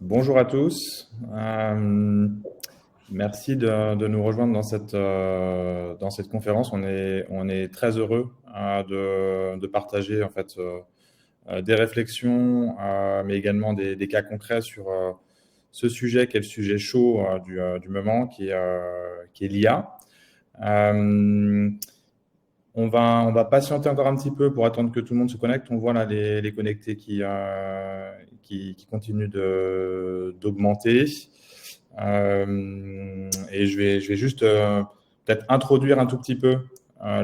Bonjour à tous. Merci de nous rejoindre dans cette conférence. On est très heureux de partager en fait des réflexions, mais également des cas concrets sur ce sujet qui est le sujet chaud du moment, qui est l'IA. On va patienter encore un petit peu pour attendre que tout le monde se connecte. On voit là les connectés qui continuent d'augmenter. Et je vais juste peut-être introduire un tout petit peu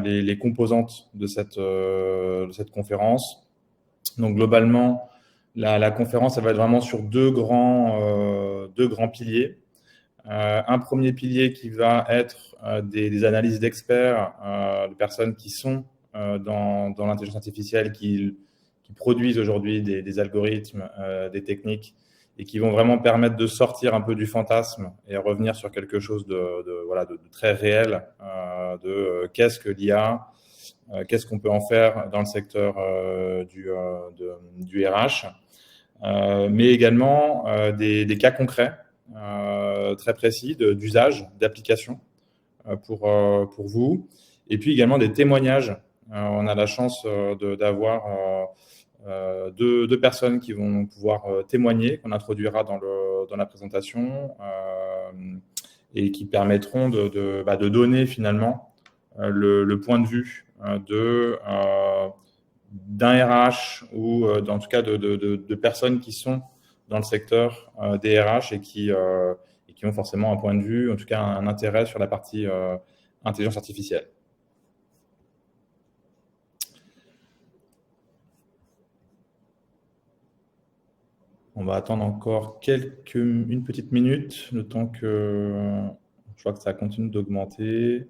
les composantes de cette conférence. Donc globalement, la conférence, ça va être vraiment sur deux grands piliers. Un premier pilier qui va être des analyses d'experts, de personnes qui sont dans l'intelligence artificielle, qui produisent aujourd'hui des algorithmes, des techniques, et qui vont vraiment permettre de sortir un peu du fantasme et revenir sur quelque chose de très réel, qu'est-ce que l'IA, qu'est-ce qu'on peut en faire dans le secteur du RH, mais également des cas concrets très précis d'usage, d'application pour vous. Et puis également des témoignages. On a la chance d'avoir deux personnes qui vont pouvoir témoigner, qu'on introduira dans la présentation et qui permettront de donner finalement le point de vue d'un RH ou en tout cas de personnes qui sont dans le secteur des RH et qui ont forcément un point de vue, en tout cas un intérêt sur la partie intelligence artificielle. On va attendre encore une petite minute, le temps que je vois que ça continue d'augmenter.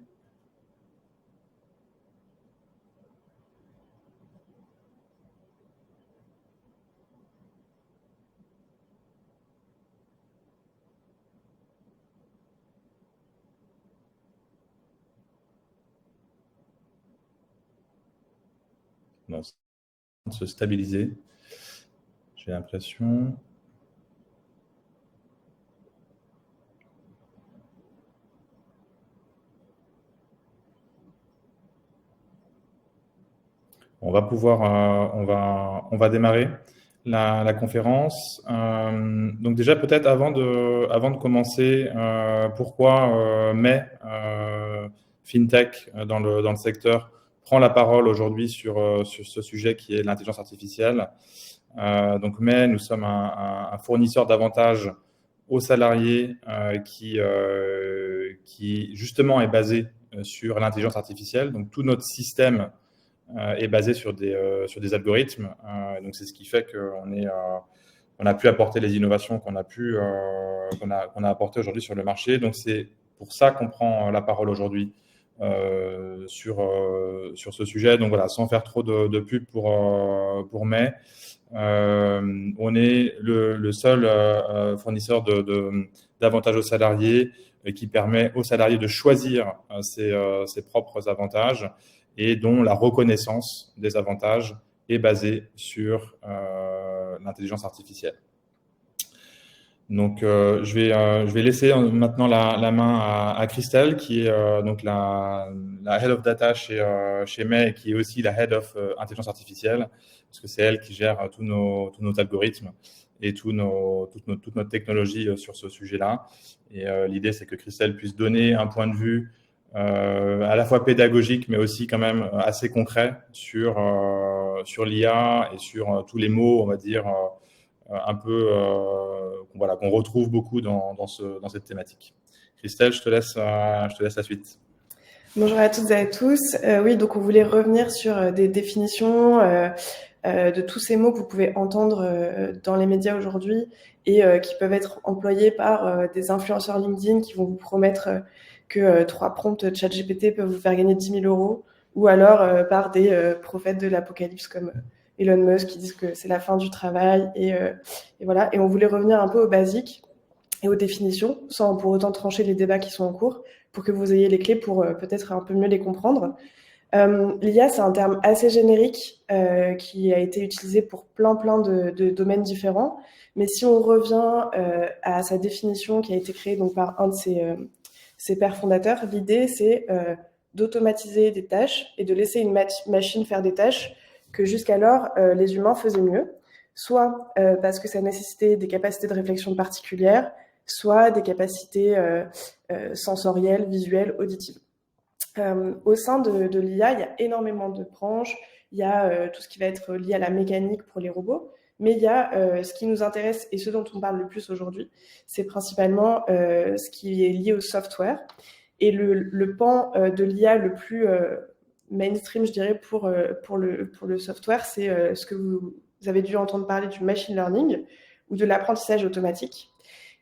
Bon, c'est en train de se stabiliser, j'ai l'impression. On va démarrer la conférence. Donc déjà peut-être avant de commencer, pourquoi FinTech dans le secteur prend la parole aujourd'hui sur ce sujet qui est l'intelligence artificielle. Donc nous sommes un fournisseur d'avantages aux salariés qui justement est basé sur l'intelligence artificielle. Donc tout notre système est basé sur des algorithmes. Donc c'est ce qui fait qu'on a pu apporter les innovations qu'on a apportées aujourd'hui sur le marché. Donc c'est pour ça qu'on prend la parole aujourd'hui sur ce sujet. Donc voilà, sans faire trop de pub pour May, on est le seul fournisseur d'avantages aux salariés qui permet aux salariés de choisir ses propres avantages et dont la reconnaissance des avantages est basée sur l'intelligence artificielle. Donc, je vais laisser maintenant la main à Christelle, qui est donc la Head of Data chez May et qui est aussi la Head of Intelligence Artificielle, parce que c'est elle qui gère tous nos algorithmes et toute notre technologie sur ce sujet-là. Et l'idée, c'est que Christelle puisse donner un point de vue à la fois pédagogique, mais aussi quand même assez concret sur l'IA et sur tous les mots, on va dire, un peu qu'on retrouve beaucoup dans cette thématique. Christelle, je te laisse la suite. Bonjour à toutes et à tous. Oui, donc on voulait revenir sur des définitions de tous ces mots que vous pouvez entendre dans les médias aujourd'hui et qui peuvent être employés par des influenceurs LinkedIn qui vont vous promettre que 3 prompts ChatGPT peuvent vous faire gagner 10 000 € ou alors par des prophètes de l'apocalypse comme Elon Musk qui disent que c'est la fin du travail et voilà. Et on voulait revenir un peu aux basiques et aux définitions sans pour autant trancher les débats qui sont en cours pour que vous ayez les clés pour peut-être un peu mieux les comprendre. L'IA, c'est un terme assez générique qui a été utilisé pour plein de domaines différents. Mais si on revient à sa définition qui a été créée donc, par un de ses pères fondateurs, l'idée, c'est d'automatiser des tâches et de laisser une machine faire des tâches que jusqu'alors les humains faisaient mieux, soit parce que ça nécessitait des capacités de réflexion particulières, soit des capacités sensorielles, visuelles, auditives. Au sein de l'IA, il y a énormément de branches. Il y a tout ce qui va être lié à la mécanique pour les robots, mais il y a ce qui nous intéresse et ce dont on parle le plus aujourd'hui, c'est principalement ce qui est lié au software. Et le pan de l'IA le plus mainstream, je dirais, pour le software, c'est ce que vous avez dû entendre parler du machine learning ou de l'apprentissage automatique.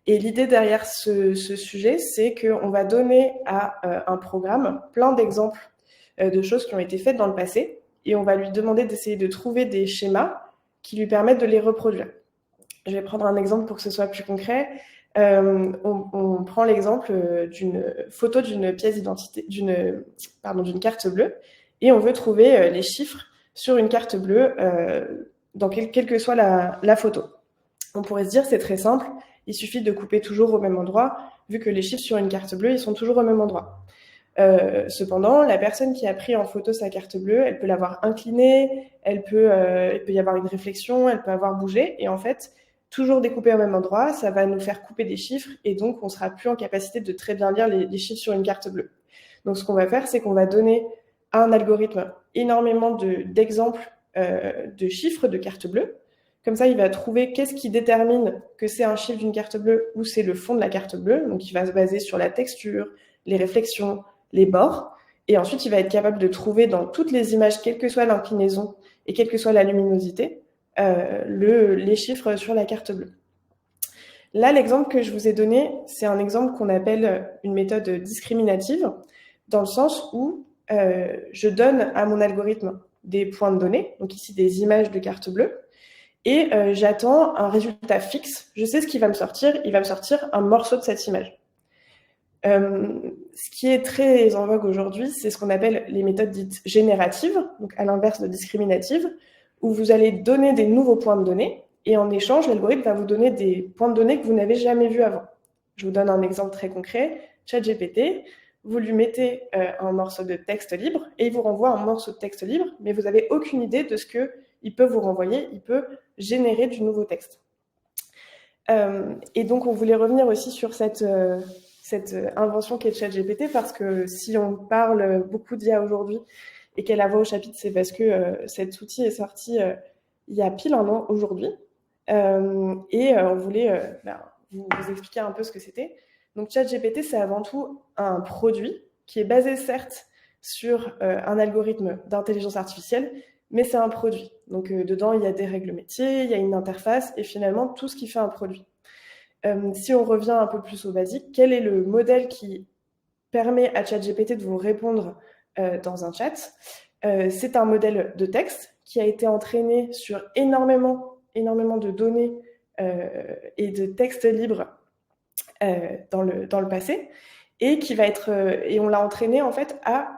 Et l'idée derrière ce sujet, c'est qu'on va donner à un programme plein d'exemples de choses qui ont été faites dans le passé et on va lui demander d'essayer de trouver des schémas qui lui permettent de les reproduire. Je vais prendre un exemple pour que ce soit plus concret. On prend l'exemple d'une photo d'une pièce d'identité, d'une carte bleue, et on veut trouver les chiffres sur une carte bleue dans quelle que soit la photo. On pourrait se dire c'est très simple, il suffit de couper toujours au même endroit, vu que les chiffres sur une carte bleue, ils sont toujours au même endroit. Cependant, la personne qui a pris en photo sa carte bleue, elle peut l'avoir inclinée, il peut y avoir une réflexion, elle peut avoir bougé, et en fait, toujours découper au même endroit, ça va nous faire couper des chiffres, et donc on sera plus en capacité de très bien lire les chiffres sur une carte bleue. Donc ce qu'on va faire, c'est qu'on va donner à un algorithme énormément d'exemples de chiffres de carte bleue. Comme ça, il va trouver qu'est-ce qui détermine que c'est un chiffre d'une carte bleue ou c'est le fond de la carte bleue. Donc, il va se baser sur la texture, les réflexions, les bords. Et ensuite, il va être capable de trouver dans toutes les images, quelle que soit l'inclinaison et quelle que soit la luminosité, les chiffres sur la carte bleue. Là, l'exemple que je vous ai donné, c'est un exemple qu'on appelle une méthode discriminative, dans le sens où je donne à mon algorithme des points de données, donc ici des images de carte bleue, et j'attends un résultat fixe. Je sais ce qui va me sortir. Il va me sortir un morceau de cette image. Ce qui est très en vogue aujourd'hui, c'est ce qu'on appelle les méthodes dites génératives, donc à l'inverse de discriminatives, où vous allez donner des nouveaux points de données, et en échange, l'algorithme va vous donner des points de données que vous n'avez jamais vus avant. Je vous donne un exemple très concret. ChatGPT, vous lui mettez un morceau de texte libre, et il vous renvoie un morceau de texte libre, mais vous n'avez aucune idée de ce qu'il peut vous renvoyer. Il peut générer du nouveau texte. Et donc, on voulait revenir aussi sur cette invention qu'est ChatGPT, parce que si on parle beaucoup d'IA aujourd'hui et qu'elle a voix au chapitre, c'est parce que cet outil est sorti il y a pile un an aujourd'hui. Et on voulait vous expliquer un peu ce que c'était. Donc, ChatGPT, c'est avant tout un produit qui est basé, certes, sur un algorithme d'intelligence artificielle, mais c'est un produit. Donc, dedans, il y a des règles métiers, il y a une interface, et finalement, tout ce qui fait un produit. Si on revient un peu plus au basique, quel est le modèle qui permet à ChatGPT de vous répondre dans un chat? C'est un modèle de texte qui a été entraîné sur énormément de données et de textes libres dans le passé, et qui va être et on l'a entraîné en fait à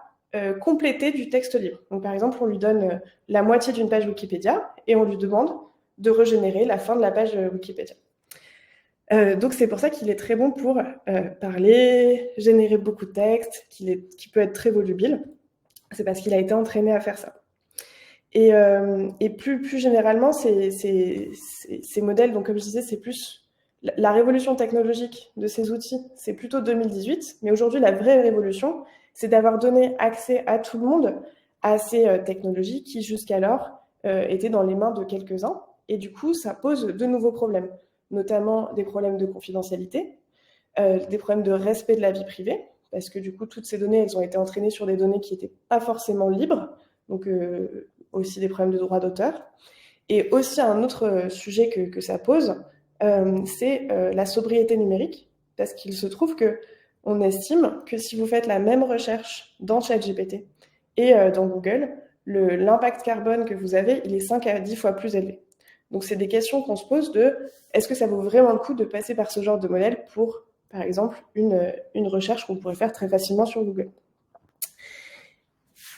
compléter du texte libre. Donc par exemple, on lui donne la moitié d'une page Wikipédia et on lui demande de régénérer la fin de la page Wikipédia. Donc c'est pour ça qu'il est très bon pour parler, générer beaucoup de texte, qui peut être très volubile. C'est parce qu'il a été entraîné à faire ça. Et plus généralement, ces modèles, donc comme je disais, c'est plus la révolution technologique de ces outils, c'est plutôt 2018. Mais aujourd'hui, la vraie révolution, c'est d'avoir donné accès à tout le monde à ces technologies qui jusqu'alors étaient dans les mains de quelques-uns. Et du coup, ça pose de nouveaux problèmes, notamment des problèmes de confidentialité, des problèmes de respect de la vie privée, parce que du coup, toutes ces données, elles ont été entraînées sur des données qui n'étaient pas forcément libres, donc aussi des problèmes de droit d'auteur. Et aussi un autre sujet que ça pose, c'est la sobriété numérique, parce qu'il se trouve qu'on estime que si vous faites la même recherche dans ChatGPT et dans Google, l'impact carbone que vous avez, il est 5 à 10 fois plus élevé. Donc, c'est des questions qu'on se pose de est-ce que ça vaut vraiment le coup de passer par ce genre de modèle pour, par exemple, une recherche qu'on pourrait faire très facilement sur Google.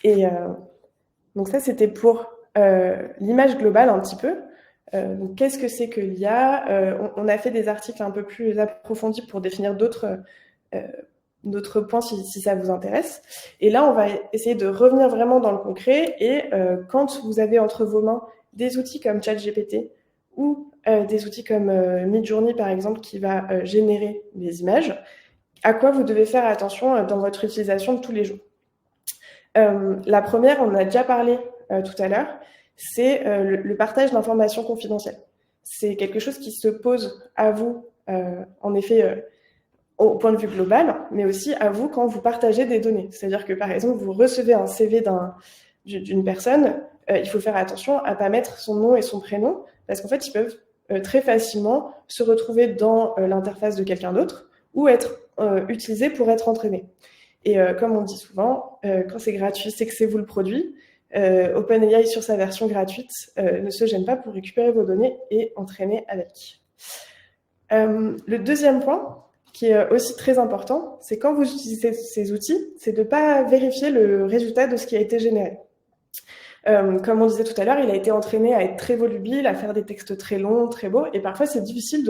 Et donc ça, c'était pour l'image globale un petit peu. Donc, qu'est-ce que c'est que l'IA? On a fait des articles un peu plus approfondis pour définir d'autres points si ça vous intéresse. Et là, on va essayer de revenir vraiment dans le concret. Et quand vous avez entre vos mains des outils comme ChatGPT ou des outils comme Midjourney, par exemple, qui va générer des images, à quoi vous devez faire attention dans votre utilisation de tous les jours. La première, on en a déjà parlé tout à l'heure, c'est le partage d'informations confidentielles. C'est quelque chose qui se pose à vous, en effet, au point de vue global, mais aussi à vous quand vous partagez des données. C'est-à-dire que, par exemple, vous recevez un CV d'une personne, il faut faire attention à ne pas mettre son nom et son prénom, parce qu'en fait, ils peuvent très facilement se retrouver dans l'interface de quelqu'un d'autre ou être utilisés pour être entraînés. Et comme on dit souvent, quand c'est gratuit, c'est que c'est vous le produit. OpenAI, sur sa version gratuite, ne se gêne pas pour récupérer vos données et entraîner avec. Le deuxième point, qui est aussi très important, c'est quand vous utilisez ces outils, c'est de ne pas vérifier le résultat de ce qui a été généré. Comme on disait tout à l'heure, il a été entraîné à être très volubile, à faire des textes très longs, très beaux, et parfois c'est difficile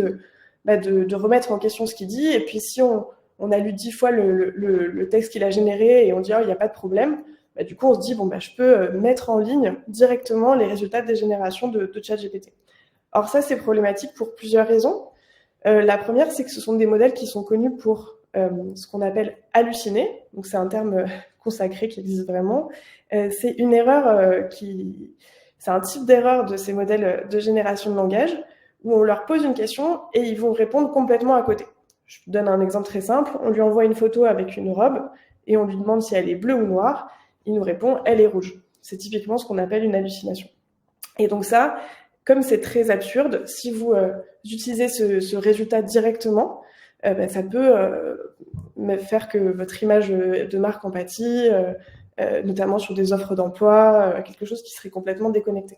de remettre en question ce qu'il dit, et puis si on a lu 10 fois le texte qu'il a généré et on dit « oh, il n'y a pas de problème », du coup on se dit « bon, je peux mettre en ligne directement les résultats des générations de ChatGPT ». Or ça, c'est problématique pour plusieurs raisons. La première, c'est que ce sont des modèles qui sont connus pour ce qu'on appelle halluciner, donc c'est un terme consacré qui existe vraiment. C'est une erreur c'est un type d'erreur de ces modèles de génération de langage où on leur pose une question et ils vont répondre complètement à côté. Je vous donne un exemple très simple. On lui envoie une photo avec une robe et on lui demande si elle est bleue ou noire. Il nous répond « elle est rouge ». C'est typiquement ce qu'on appelle une hallucination. Et donc ça, comme c'est très absurde, si vous utilisez ce résultat directement, ça peut faire que votre image de marque empathie, notamment sur des offres d'emploi, quelque chose qui serait complètement déconnecté.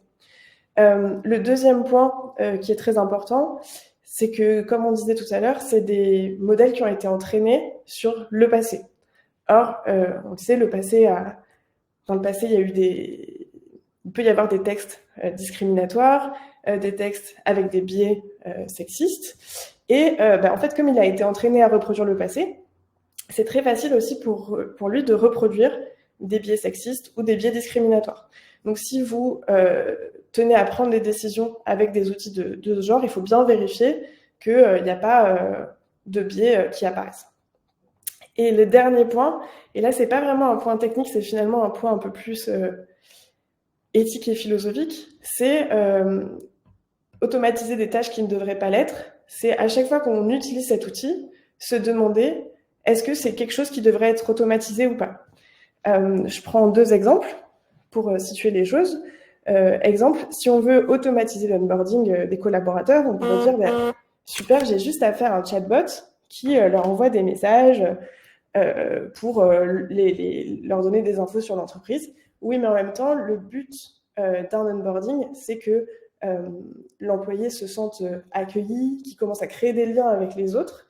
Le deuxième point qui est très important, c'est que, comme on disait tout à l'heure, c'est des modèles qui ont été entraînés sur le passé. Or, on disait, dans le passé, il peut y avoir des textes discriminatoires, des textes avec des biais sexistes. Et en fait, comme il a été entraîné à reproduire le passé, c'est très facile aussi pour lui de reproduire des biais sexistes ou des biais discriminatoires. Donc, si vous tenez à prendre des décisions avec des outils de ce genre, il faut bien vérifier qu'il n'y a pas de biais qui apparaissent. Et le dernier point, et là, c'est pas vraiment un point technique, c'est finalement un point un peu plus éthique et philosophique, c'est automatiser des tâches qui ne devraient pas l'être. C'est à chaque fois qu'on utilise cet outil, se demander est-ce que c'est quelque chose qui devrait être automatisé ou pas. Je prends 2 exemples pour situer les choses. Exemple, si on veut automatiser l'onboarding des collaborateurs, on pourrait dire super, j'ai juste à faire un chatbot qui leur envoie des messages pour leur donner des infos sur l'entreprise. Oui, mais en même temps, le but d'un onboarding, c'est que l'employé se sente accueilli, qu'il commence à créer des liens avec les autres.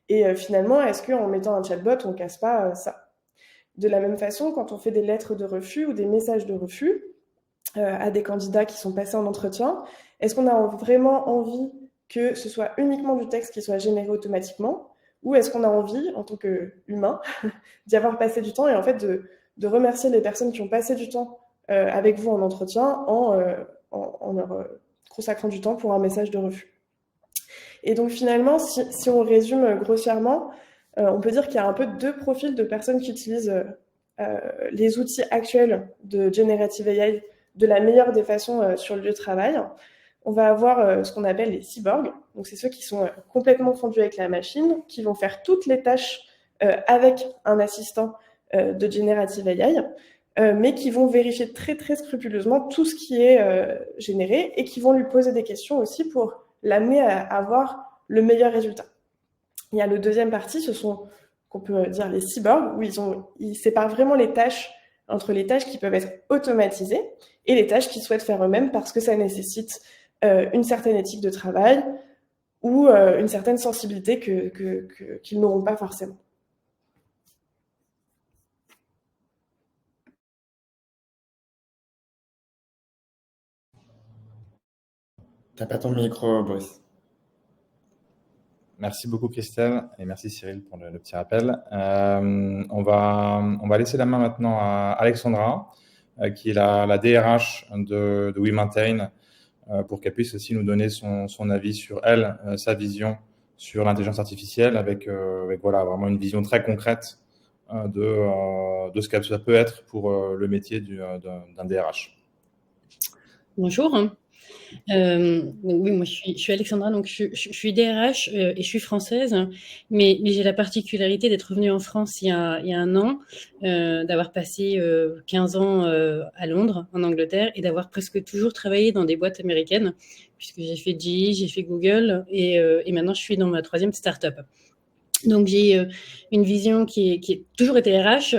Et finalement, est-ce qu'en mettant un chatbot, on ne casse pas ça? De la même façon, quand on fait des lettres de refus ou des messages de refus à des candidats qui sont passés en entretien, est-ce qu'on a vraiment envie que ce soit uniquement du texte qui soit généré automatiquement, ou est-ce qu'on a envie, en tant qu'humain, d'y avoir passé du temps et en fait de remercier les personnes qui ont passé du temps avec vous en entretien en leur consacrant du temps pour un message de refus. Et donc finalement, si on résume grossièrement, on peut dire qu'il y a un peu 2 profils de personnes qui utilisent les outils actuels de Generative AI de la meilleure des façons sur le lieu de travail. On va avoir ce qu'on appelle les cyborgs. Donc, c'est ceux qui sont complètement fondus avec la machine, qui vont faire toutes les tâches avec un assistant de Generative AI, mais qui vont vérifier très, très scrupuleusement tout ce qui est généré et qui vont lui poser des questions aussi pour l'amener à avoir le meilleur résultat. Il y a le deuxième parti, ce sont, qu'on peut dire, les cyborgs, où ils séparent vraiment les tâches entre les tâches qui peuvent être automatisées et les tâches qu'ils souhaitent faire eux-mêmes parce que ça nécessite une certaine éthique de travail ou une certaine sensibilité qu'ils n'auront pas forcément. T'as pas ton micro, Boris. Merci beaucoup Christelle et merci Cyril pour le petit rappel. On va laisser la main maintenant à Alexandra, qui est la DRH de WeMaintain, pour qu'elle puisse aussi nous donner son avis sur elle, sa vision sur l'intelligence artificielle avec voilà, vraiment une vision très concrète de ce que ça peut être pour le métier d'un DRH. Bonjour. Donc oui, moi je suis Alexandra, donc je suis DRH et je suis française, mais j'ai la particularité d'être revenue en France il y a un an, d'avoir passé 15 ans à Londres, en Angleterre, et d'avoir presque toujours travaillé dans des boîtes américaines, puisque j'ai fait GE, j'ai fait Google, et maintenant je suis dans ma 3e start-up. Donc j'ai une vision qui est toujours été RH,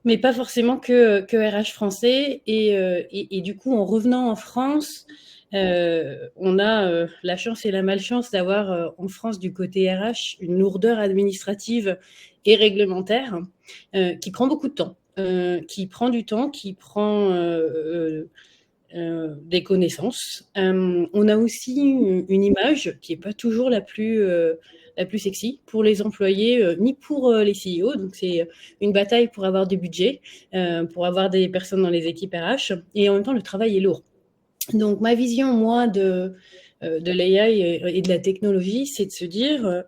mais pas forcément que RH français, et du coup en revenant en France, on a la chance et la malchance d'avoir en France du côté RH une lourdeur administrative et réglementaire qui prend beaucoup de temps, qui prend du temps, qui prend des connaissances. On a aussi une image qui n'est pas toujours la plus sexy pour les employés, ni pour les CEO. Donc, c'est une bataille pour avoir des budgets, pour avoir des personnes dans les équipes RH. Et en même temps, le travail est lourd. Donc, ma vision, moi, de l'AI et de la technologie, c'est de se dire,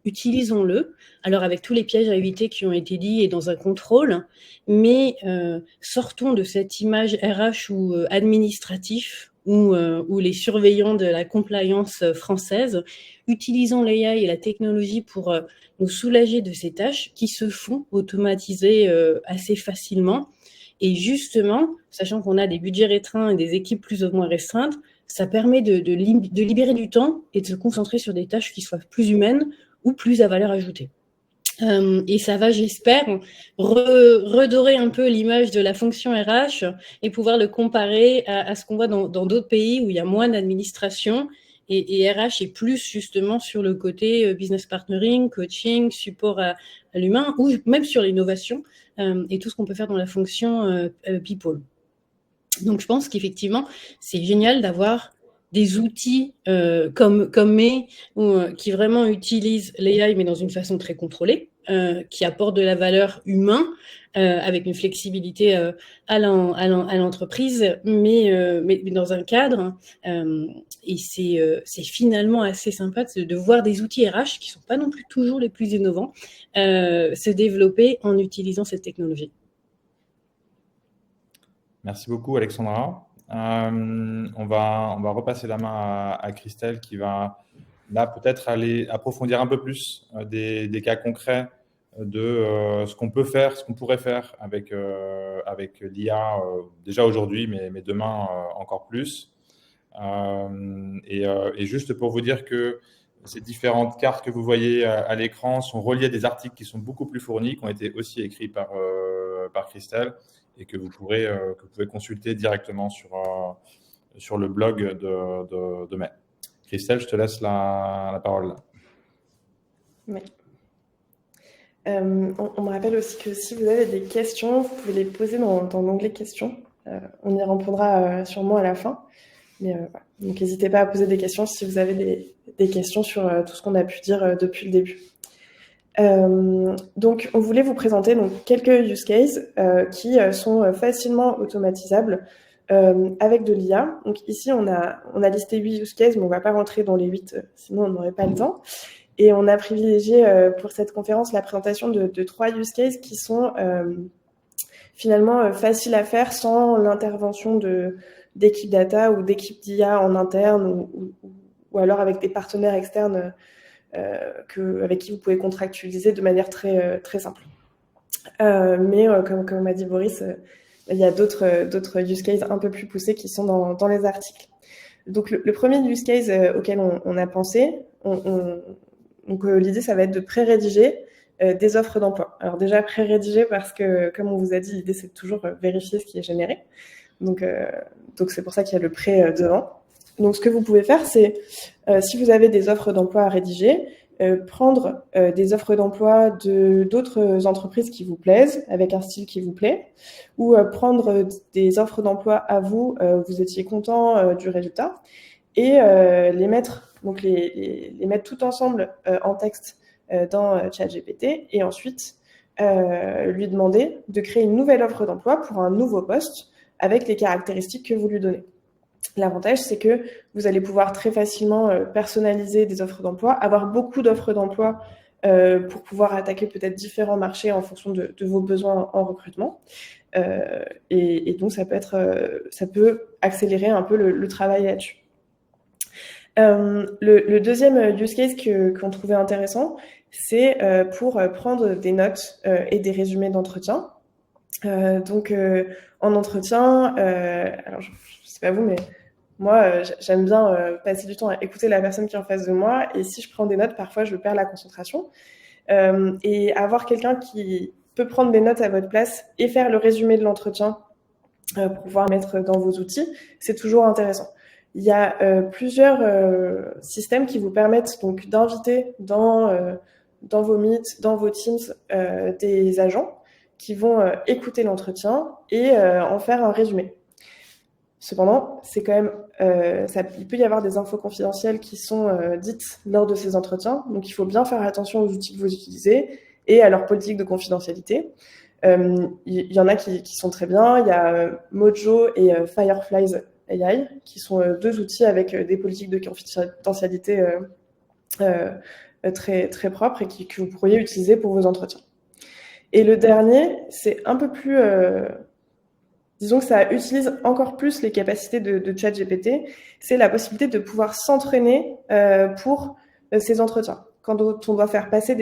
utilisons-le, alors avec tous les pièges à éviter qui ont été dits et dans un contrôle, mais sortons de cette image RH ou administratif ou les surveillants de la compliance française. Utilisons l'AI et la technologie pour nous soulager de ces tâches qui se font automatiser assez facilement. Et justement, sachant qu'on a des budgets restreints et des équipes plus ou moins restreintes, ça permet de libérer du temps et de se concentrer sur des tâches qui soient plus humaines ou plus à valeur ajoutée. Et ça va, j'espère, redorer un peu l'image de la fonction RH et pouvoir le comparer à ce qu'on voit dans d'autres pays où il y a moins d'administration et RH est plus justement sur le côté business partnering, coaching, support à l'humain ou même sur l'innovation et tout ce qu'on peut faire dans la fonction people. Donc, je pense qu'effectivement, c'est génial d'avoir des outils comme May, qui vraiment utilisent l'AI, mais dans une façon très contrôlée, qui apportent de la valeur humaine, avec une flexibilité à l'entreprise, mais dans un cadre. Et c'est finalement assez sympa de voir des outils RH qui ne sont pas non plus toujours les plus innovants se développer en utilisant cette technologie. Merci beaucoup, Alexandra. On va repasser la main à Christelle qui va là peut-être aller approfondir un peu plus des cas concrets de ce qu'on peut faire, ce qu'on pourrait faire avec l'IA déjà aujourd'hui, mais demain encore plus. Et juste pour vous dire que ces différentes cartes que vous voyez à l'écran sont reliées à des articles qui sont beaucoup plus fournis, qui ont été aussi écrits par Christelle, et que vous pouvez consulter directement sur le blog de May. Christelle, je te laisse la parole. Oui. On me rappelle aussi que si vous avez des questions, vous pouvez les poser dans l'onglet questions. On y répondra sûrement à la fin. Mais voilà. Donc, n'hésitez pas à poser des questions si vous avez des questions sur tout ce qu'on a pu dire depuis le début. Donc, on voulait vous présenter quelques use cases qui sont facilement automatisables avec de l'IA. Donc ici, on a listé 8 use cases, mais on ne va pas rentrer dans les 8, sinon on n'aurait pas le temps. Et on a privilégié pour cette conférence la présentation de 3 use cases qui sont finalement faciles à faire sans l'intervention d'équipes data ou d'équipes d'IA en interne ou alors avec des partenaires externes avec qui vous pouvez contractualiser de manière très, très simple. Mais comme a dit Boris, il y a d'autres use cases un peu plus poussés qui sont dans les articles. Donc le premier use case auquel on a pensé, donc l'idée ça va être de pré-rédiger des offres d'emploi. Alors déjà pré-rédiger parce que comme on vous a dit, l'idée c'est de toujours vérifier ce qui est généré. Donc c'est pour ça qu'il y a le pré devant. Donc, ce que vous pouvez faire, c'est, si vous avez des offres d'emploi à rédiger, prendre des offres d'emploi d'autres entreprises qui vous plaisent, avec un style qui vous plaît, ou prendre des offres d'emploi à vous, vous étiez content du résultat, et les mettre tout ensemble en texte dans ChatGPT, et ensuite lui demander de créer une nouvelle offre d'emploi pour un nouveau poste avec les caractéristiques que vous lui donnez. L'avantage, c'est que vous allez pouvoir très facilement personnaliser des offres d'emploi, avoir beaucoup d'offres d'emploi pour pouvoir attaquer peut-être différents marchés en fonction de vos besoins en recrutement. Et donc, ça peut accélérer un peu le travail là-dessus. Le deuxième use case qu'on trouvait intéressant, c'est pour prendre des notes et des résumés d'entretien. Donc, en entretien, alors je sais pas vous, mais moi, j'aime bien passer du temps à écouter la personne qui est en face de moi, et si je prends des notes, parfois je perds la concentration. Et avoir quelqu'un qui peut prendre des notes à votre place et faire le résumé de l'entretien pour pouvoir mettre dans vos outils, c'est toujours intéressant. Il y a plusieurs systèmes qui vous permettent donc d'inviter dans vos Meet, dans vos Teams, des agents qui vont écouter l'entretien et en faire un résumé. Cependant, c'est quand même, il peut y avoir des infos confidentielles qui sont dites lors de ces entretiens, donc il faut bien faire attention aux outils que vous utilisez et à leur politique de confidentialité. Il y en a qui sont très bien. Il y a Mojo et Fireflies AI, qui sont deux outils avec des politiques de confidentialité très, très propres et que vous pourriez utiliser pour vos entretiens. Et le dernier, c'est un peu plus... disons que ça utilise encore plus les capacités de ChatGPT, c'est la possibilité de pouvoir s'entraîner pour ces entretiens. Quand on doit faire passer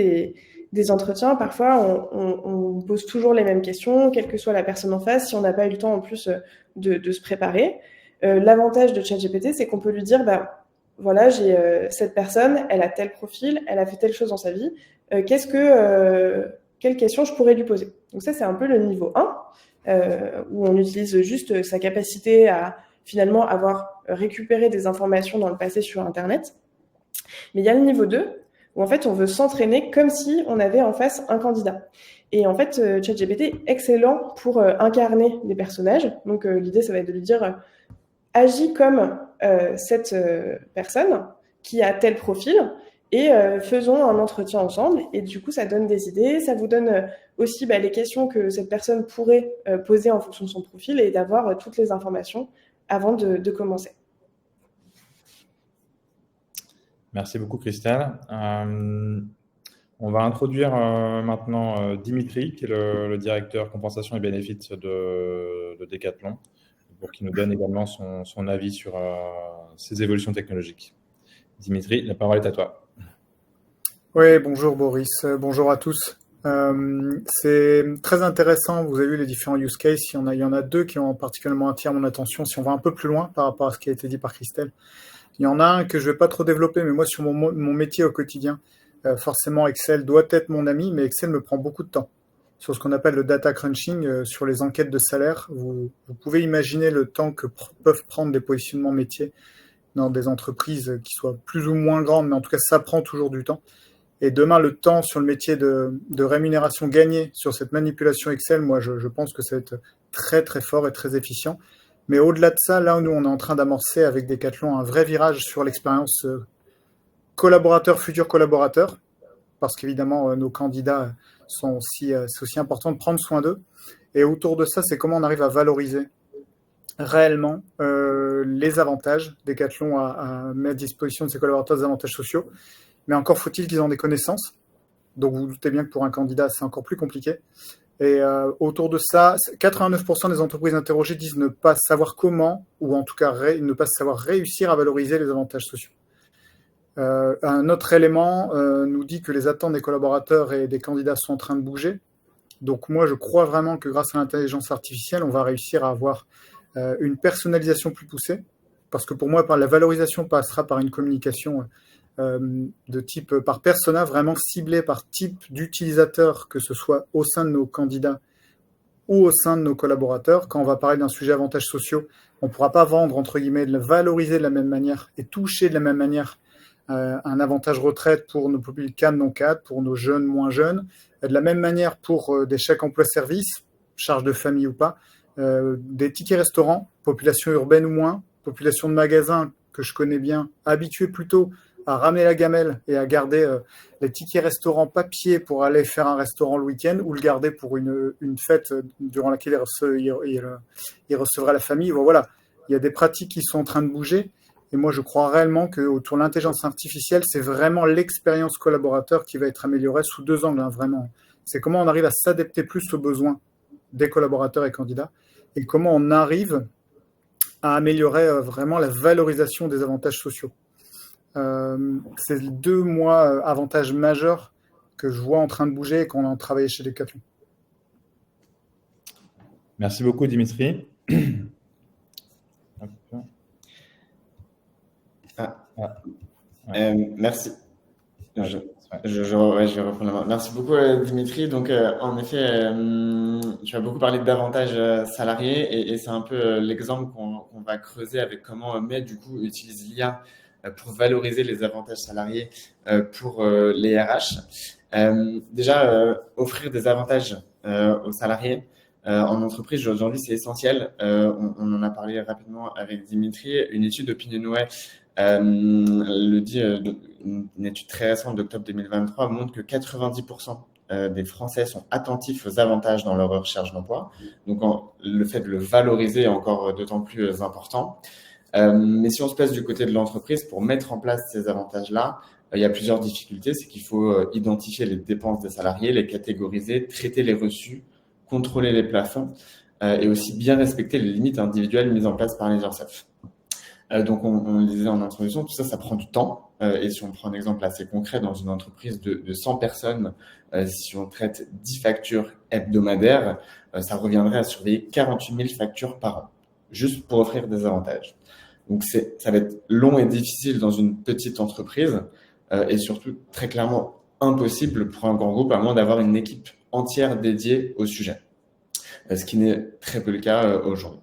des entretiens, parfois on pose toujours les mêmes questions, quelle que soit la personne en face, si on n'a pas eu le temps en plus de se préparer. L'avantage de ChatGPT, c'est qu'on peut lui dire, voilà, j'ai cette personne, elle a tel profil, elle a fait telle chose dans sa vie, quelle question je pourrais lui poser. Donc ça, c'est un peu le niveau 1. Où on utilise juste sa capacité à finalement avoir récupéré des informations dans le passé sur Internet. Mais il y a le niveau 2, où en fait on veut s'entraîner comme si on avait en face un candidat. Et en fait, ChatGPT est excellent pour incarner des personnages. Donc l'idée, ça va être de lui dire agis comme cette personne qui a tel profil, et faisons un entretien ensemble. Et du coup, ça donne des idées, ça vous donne aussi les questions que cette personne pourrait poser en fonction de son profil, et d'avoir toutes les informations avant de commencer. Merci beaucoup, Christelle. On va introduire maintenant Dimitri, qui est le directeur compensation et bénéfices de Decathlon, pour qu'il nous donne également son avis sur ces évolutions technologiques. Dimitri, la parole est à toi. Oui, bonjour Boris, bonjour à tous. C'est très intéressant, vous avez vu les différents use cases, il y en a deux qui ont particulièrement attiré mon attention. Si on va un peu plus loin par rapport à ce qui a été dit par Christelle, il y en a un que je vais pas trop développer, mais moi sur mon métier au quotidien, forcément Excel doit être mon ami, mais Excel me prend beaucoup de temps. Sur ce qu'on appelle le data crunching, sur les enquêtes de salaire, vous pouvez imaginer le temps que peuvent prendre des positionnements métiers dans des entreprises qui soient plus ou moins grandes, mais en tout cas ça prend toujours du temps. Et demain, le temps sur le métier de rémunération gagné sur cette manipulation Excel, moi, je pense que ça va être très, très fort et très efficient. Mais au-delà de ça, là où nous, on est en train d'amorcer avec Decathlon un vrai virage sur l'expérience collaborateur, futur collaborateur, parce qu'évidemment, nos candidats c'est aussi important de prendre soin d'eux. Et autour de ça, c'est comment on arrive à valoriser réellement les avantages. Decathlon à mettre à disposition de ses collaborateurs des avantages sociaux. Mais encore faut-il qu'ils en aient connaissance. Donc vous, vous doutez bien que pour un candidat, c'est encore plus compliqué. Et autour de ça, 89% des entreprises interrogées disent ne pas savoir comment, ou en tout cas ne pas savoir réussir à valoriser les avantages sociaux. Un autre élément nous dit que les attentes des collaborateurs et des candidats sont en train de bouger. Donc moi, je crois vraiment que grâce à l'intelligence artificielle, on va réussir à avoir une personnalisation plus poussée. Parce que pour moi, la valorisation passera par une communication de type par persona, vraiment ciblé par type d'utilisateur, que ce soit au sein de nos candidats ou au sein de nos collaborateurs. Quand on va parler d'un sujet avantages sociaux, on ne pourra pas vendre, entre guillemets, valoriser de la même manière et toucher de la même manière un avantage retraite pour nos publics cadres, non cadres, pour nos jeunes, moins jeunes, de la même manière pour des chèques emploi-service, charges de famille ou pas, des tickets restaurants, population urbaine ou moins, population de magasins, que je connais bien, habitués plutôt à ramener la gamelle et à garder les tickets restaurants papier pour aller faire un restaurant le week-end ou le garder pour une fête durant laquelle il recevra la famille. Bon, voilà, il y a des pratiques qui sont en train de bouger. Et moi, je crois réellement qu'autour de l'intelligence artificielle, c'est vraiment l'expérience collaborateur qui va être améliorée sous 2 angles, hein, vraiment. C'est comment on arrive à s'adapter plus aux besoins des collaborateurs et candidats et comment on arrive à améliorer vraiment la valorisation des avantages sociaux. C'est 2 avantages majeurs que je vois en train de bouger et qu'on a travaillé chez Decathlon. Merci beaucoup, Dimitri. Merci. Je vais reprendre la main. Merci beaucoup, Dimitri. Donc, en effet, tu as beaucoup parlé d'avantages salariés et c'est un peu l'exemple qu'on va creuser avec comment MED, du coup, utilise l'IA pour valoriser les avantages salariés pour les RH. Déjà, offrir des avantages aux salariés en entreprise aujourd'hui, c'est essentiel. On en a parlé rapidement avec Dimitri. Une étude d'Opinionway le dit, une étude très récente d'octobre 2023 montre que 90% des Français sont attentifs aux avantages dans leur recherche d'emploi. Donc, le fait de le valoriser est encore d'autant plus important. Mais si on se place du côté de l'entreprise, pour mettre en place ces avantages-là, il y a plusieurs difficultés. C'est qu'il faut identifier les dépenses des salariés, les catégoriser, traiter les reçus, contrôler les plafonds et aussi bien respecter les limites individuelles mises en place par les URSSAF. Donc, on le disait en introduction, tout ça, ça prend du temps. Et si on prend un exemple assez concret, dans une entreprise de 100 personnes, si on traite 10 factures hebdomadaires, ça reviendrait à surveiller 48 000 factures par an, juste pour offrir des avantages. Donc, ça va être long et difficile dans une petite entreprise et surtout très clairement impossible pour un grand groupe, à moins d'avoir une équipe entière dédiée au sujet, ce qui n'est très peu le cas aujourd'hui.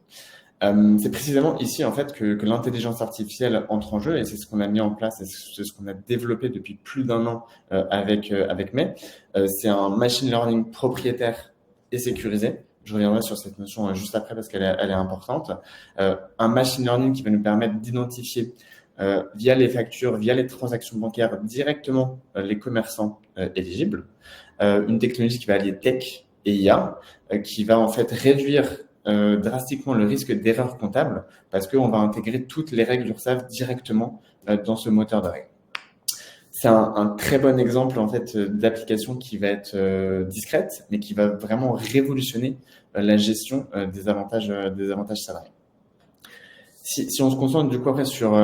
C'est précisément ici en fait que l'intelligence artificielle entre en jeu et c'est ce qu'on a mis en place et c'est ce qu'on a développé depuis plus d'1 an avec May. C'est un machine learning propriétaire et sécurisé. Je reviendrai sur cette notion juste après parce qu'elle est importante. Un machine learning qui va nous permettre d'identifier via les factures, via les transactions bancaires directement les commerçants éligibles. Une technologie qui va allier tech et IA, qui va en fait réduire drastiquement le risque d'erreur comptable parce qu'on va intégrer toutes les règles URSSAF directement dans ce moteur de règles. C'est un très bon exemple en fait d'application qui va être discrète, mais qui va vraiment révolutionner la gestion des avantages salariés. Si on se concentre du coup après sur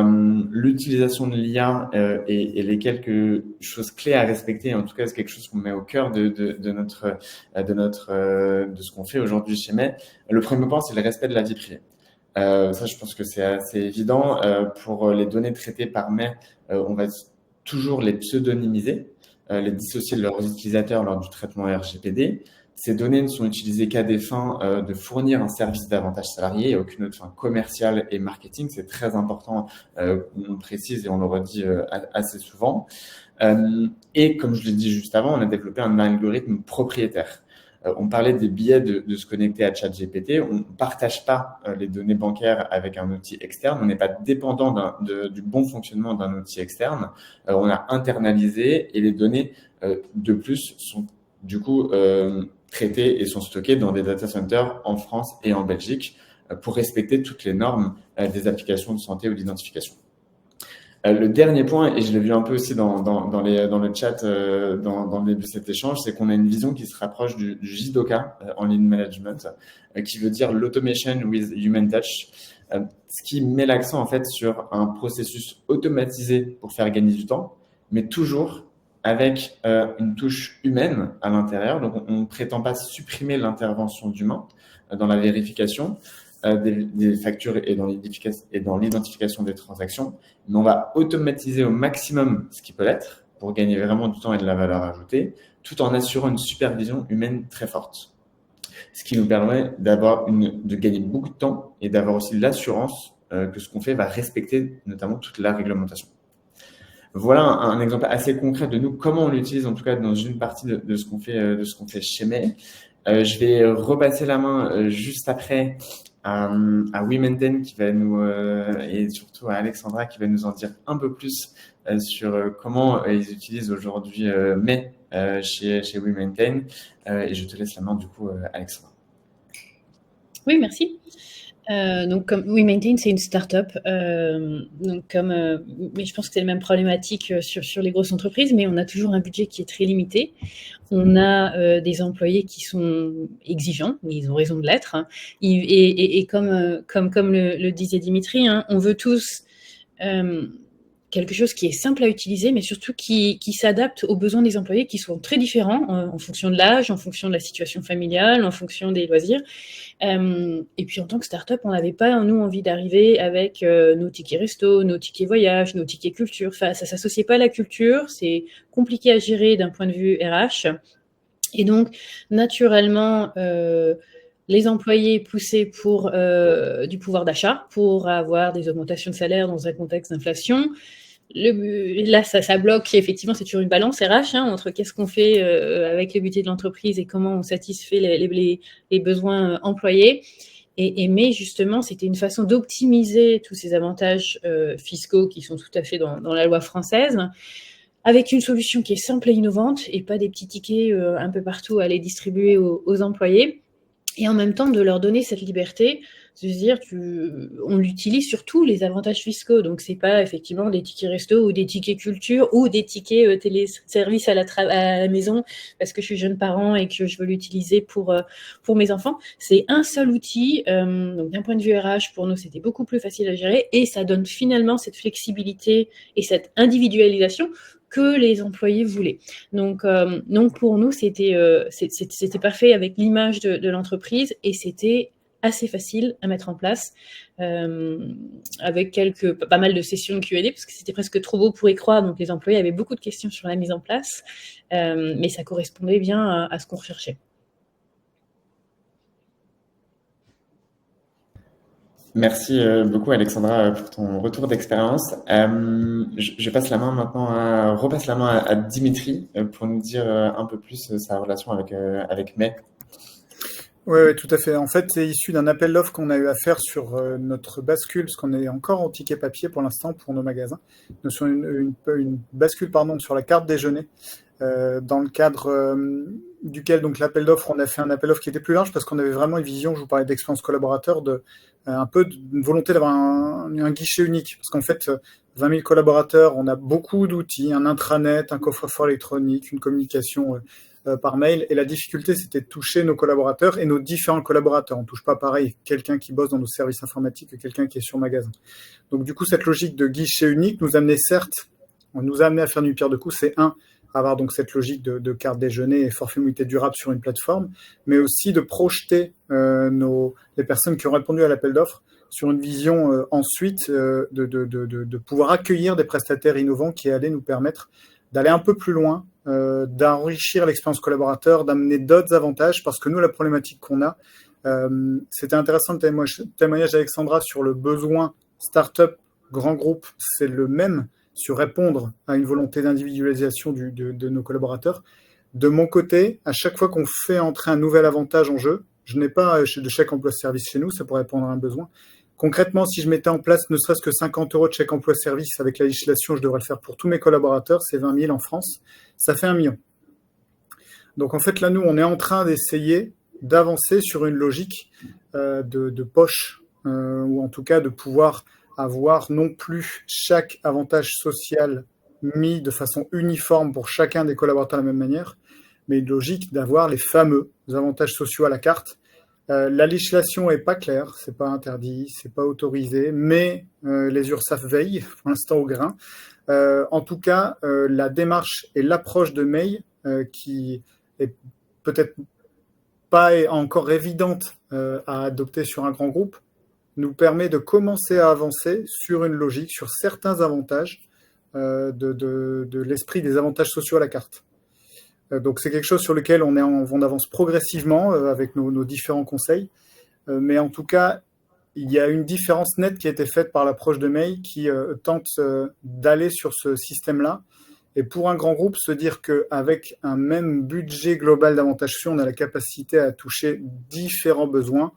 l'utilisation de l'IA et les quelques choses clés à respecter, en tout cas c'est quelque chose qu'on met au cœur de ce qu'on fait aujourd'hui chez May. Le premier point, c'est le respect de la vie privée. Ça, je pense que c'est assez évident. Pour les données traitées par May, on va toujours les pseudonymiser, les dissocier de leurs utilisateurs lors du traitement RGPD. Ces données ne sont utilisées qu'à des fins de fournir un service d'avantage salarié et aucune autre fin commerciale et marketing. C'est très important, on précise et on le redit assez souvent. Et comme je l'ai dit juste avant, on a développé un algorithme propriétaire. On parlait des biais de se connecter à ChatGPT. On ne partage pas les données bancaires avec un outil externe. On n'est pas dépendant du bon fonctionnement d'un outil externe. On a internalisé et les données, de plus, sont du coup traitées et sont stockées dans des data centers en France et en Belgique pour respecter toutes les normes des applications de santé ou d'identification. Le dernier point, et je l'ai vu un peu aussi dans le chat, dans le début de cet échange, c'est qu'on a une vision qui se rapproche du JDOKA en Lean Management, qui veut dire l'Automation with Human Touch, ce qui met l'accent en fait sur un processus automatisé pour faire gagner du temps, mais toujours avec une touche humaine à l'intérieur. Donc, on ne prétend pas supprimer l'intervention d'humain dans la vérification des factures et dans l'identification des transactions, mais on va automatiser au maximum ce qui peut l'être pour gagner vraiment du temps et de la valeur ajoutée, tout en assurant une supervision humaine très forte. Ce qui nous permet de gagner beaucoup de temps et d'avoir aussi l'assurance que ce qu'on fait va respecter notamment toute la réglementation. Voilà un exemple assez concret de nous, comment on l'utilise en tout cas dans une partie de ce qu'on fait chez May. Je vais repasser la main juste après à WeMaintain qui va nous et surtout à Alexandra qui va nous en dire un peu plus sur comment ils utilisent aujourd'hui May chez WeMaintain. Et je te laisse la main du coup, Alexandra. Oui, merci. Donc, comme WeMaintain, c'est une start-up. Mais je pense que c'est la même problématique sur les grosses entreprises, mais on a toujours un budget qui est très limité. On a des employés qui sont exigeants, mais ils ont raison de l'être. Hein. Et comme le disait Dimitri, hein, on veut tous quelque chose qui est simple à utiliser, mais surtout qui s'adapte aux besoins des employés qui sont très différents en fonction de l'âge, en fonction de la situation familiale, en fonction des loisirs. Et puis en tant que start-up, on n'avait pas, nous, envie d'arriver avec nos tickets resto, nos tickets voyage, nos tickets culture. Enfin, ça ne s'associait pas à la culture, c'est compliqué à gérer d'un point de vue RH. Et donc, naturellement, les employés poussaient pour du pouvoir d'achat, pour avoir des augmentations de salaire dans un contexte d'inflation. Là, ça bloque, effectivement, c'est toujours une balance RH entre qu'est-ce qu'on fait avec le budget de l'entreprise et comment on satisfait les besoins employés. Mais justement, c'était une façon d'optimiser tous ces avantages fiscaux qui sont tout à fait dans la loi française, avec une solution qui est simple et innovante et pas des petits tickets un peu partout à aller distribuer aux employés. Et en même temps, de leur donner cette liberté, de se dire, on l'utilise sur tous les avantages fiscaux. Donc, c'est pas effectivement des tickets resto ou des tickets culture ou des tickets téléservice à la maison parce que je suis jeune parent et que je veux l'utiliser pour mes enfants. C'est un seul outil. Donc, d'un point de vue RH, pour nous, c'était beaucoup plus facile à gérer et ça donne finalement cette flexibilité et cette individualisation que les employés voulaient. Donc pour nous, c'était parfait avec l'image de l'entreprise et c'était assez facile à mettre en place avec pas mal de sessions de Q&A parce que c'était presque trop beau pour y croire. Donc les employés avaient beaucoup de questions sur la mise en place, mais ça correspondait bien à ce qu'on recherchait. Merci beaucoup Alexandra pour ton retour d'expérience. Je passe la main maintenant repasse la main à Dimitri pour nous dire un peu plus sa relation avec May. Oui, tout à fait. En fait, c'est issu d'un appel d'offres qu'on a eu à faire sur notre bascule, parce qu'on est encore en ticket papier pour l'instant pour nos magasins, sur une bascule sur la carte déjeuner, dans le cadre duquel donc l'appel d'offres, on a fait un appel d'offres qui était plus large parce qu'on avait vraiment une vision, je vous parlais d'expérience collaborateur, un peu d'une volonté d'avoir un guichet unique, parce qu'en fait, 20 000 collaborateurs, on a beaucoup d'outils, un intranet, un coffre-fort électronique, une communication par mail, et la difficulté, c'était de toucher nos collaborateurs et nos différents collaborateurs. On ne touche pas pareil quelqu'un qui bosse dans nos services informatiques que quelqu'un qui est sur magasin. Donc du coup, cette logique de guichet unique nous a amené à faire une pierre deux coups. C'est avoir donc cette logique de carte déjeuner et forfait mobilité durable sur une plateforme, mais aussi de projeter les personnes qui ont répondu à l'appel d'offres sur une vision ensuite de pouvoir accueillir des prestataires innovants qui allaient nous permettre d'aller un peu plus loin, d'enrichir l'expérience collaborateur, d'amener d'autres avantages, parce que nous, la problématique qu'on a, c'était intéressant le témoignage d'Alexandra sur le besoin start-up, grand groupe, c'est le même sur répondre à une volonté d'individualisation de nos collaborateurs. De mon côté, à chaque fois qu'on fait entrer un nouvel avantage en jeu, je n'ai pas de chèque emploi-service chez nous, ça pourrait répondre à un besoin. Concrètement, si je mettais en place ne serait-ce que 50 € de chèque emploi-service avec la législation, je devrais le faire pour tous mes collaborateurs, c'est 20 000 en France, ça fait 1 million. Donc en fait, là, nous, on est en train d'essayer d'avancer sur une logique de poche, ou en tout cas de pouvoir avoir non plus chaque avantage social mis de façon uniforme pour chacun des collaborateurs de la même manière, mais une logique d'avoir les fameux avantages sociaux à la carte. La législation est pas claire, c'est pas interdit, c'est pas autorisé, mais les URSSAF veillent pour l'instant au grain. En tout cas, la démarche et l'approche de May, qui est peut-être pas encore évidente à adopter sur un grand groupe, nous permet de commencer à avancer sur une logique, sur certains avantages de l'esprit des avantages sociaux à la carte. Donc c'est quelque chose sur lequel on avance progressivement avec nos différents conseils. Mais en tout cas, il y a une différence nette qui a été faite par l'approche de May qui tente d'aller sur ce système-là. Et pour un grand groupe, se dire qu'avec un même budget global d'avantages sociaux, on a la capacité à toucher différents besoins,